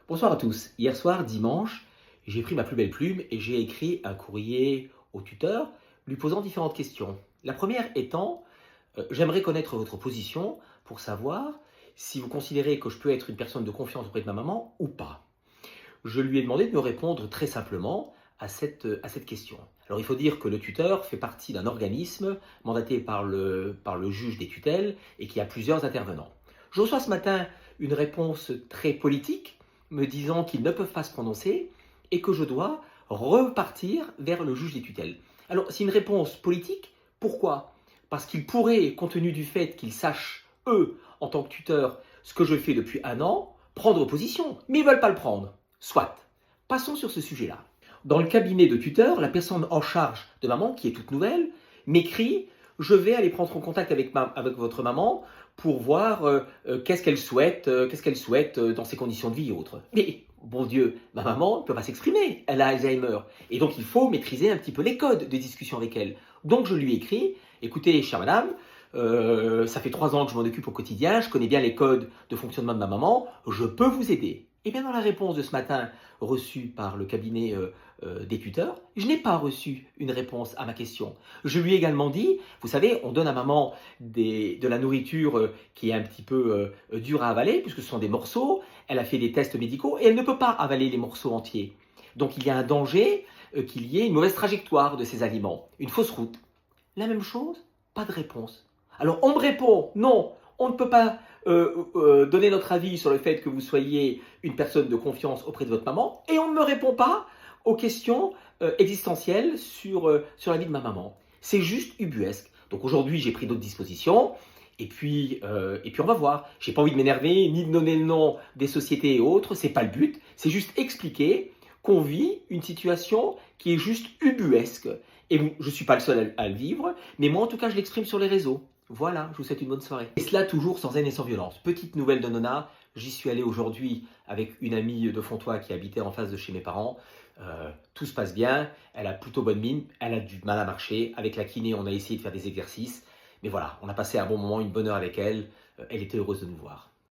Bonsoir à tous. Hier soir, dimanche, j'ai pris ma plus belle plume et j'ai écrit un courrier au tuteur lui posant différentes questions. La première étant, j'aimerais connaître votre position pour savoir si vous considérez que je peux être une personne de confiance auprès de ma maman ou pas. Je lui ai demandé de me répondre très simplement à cette question. Alors il faut dire que le tuteur fait partie d'un organisme mandaté par le juge des tutelles et qui a plusieurs intervenants. Je reçois ce matin une réponse très politique me disant qu'ils ne peuvent pas se prononcer et que je dois repartir vers le juge des tutelles. Alors c'est une réponse politique, pourquoi? Parce qu'ils pourraient, compte tenu du fait qu'ils sachent, eux, en tant que tuteurs, ce que je fais depuis un an, prendre position, mais ils ne veulent pas le prendre. Soit. Passons sur ce sujet-là. Dans le cabinet de tuteur, la personne en charge de maman, qui est toute nouvelle, m'écrit « Je vais aller prendre en contact avec votre maman pour voir qu'est-ce qu'elle souhaite dans ses conditions de vie et autres. » Mais, bon Dieu, ma maman ne peut pas s'exprimer, elle a Alzheimer. Et donc, il faut maîtriser un petit peu les codes de discussion avec elle. Donc, je lui écris « Écoutez, chère madame, ça fait 3 ans que je m'en occupe au quotidien, je connais bien les codes de fonctionnement de ma maman, je peux vous aider. » Et bien dans la réponse de ce matin reçue par le cabinet des tuteurs, je n'ai pas reçu une réponse à ma question. Je lui ai également dit, vous savez, on donne à maman de la nourriture qui est un petit peu dure à avaler, puisque ce sont des morceaux, elle a fait des tests médicaux et elle ne peut pas avaler les morceaux entiers. Donc il y a un danger qu'il y ait une mauvaise trajectoire de ces aliments, une fausse route. La même chose, pas de réponse. Alors on me répond, non, on ne peut pas donner notre avis sur le fait que vous soyez une personne de confiance auprès de votre maman, et on ne me répond pas aux questions existentielles sur la vie de ma maman. C'est juste ubuesque. Donc aujourd'hui, j'ai pris d'autres dispositions, et puis on va voir. J'ai pas envie de m'énerver, ni de donner le nom des sociétés et autres, c'est pas le but, c'est juste expliquer qu'on vit une situation qui est juste ubuesque. Et je ne suis pas le seul à le vivre, mais moi en tout cas je l'exprime sur les réseaux. Voilà, je vous souhaite une bonne soirée. Et cela toujours sans haine et sans violence. Petite nouvelle de Nona, j'y suis allé aujourd'hui avec une amie de Fontois qui habitait en face de chez mes parents. Tout se passe bien, elle a plutôt bonne mine, elle a du mal à marcher. Avec la kiné, on a essayé de faire des exercices. Mais voilà, on a passé un bon moment, une bonne heure avec elle. Elle était heureuse de nous voir.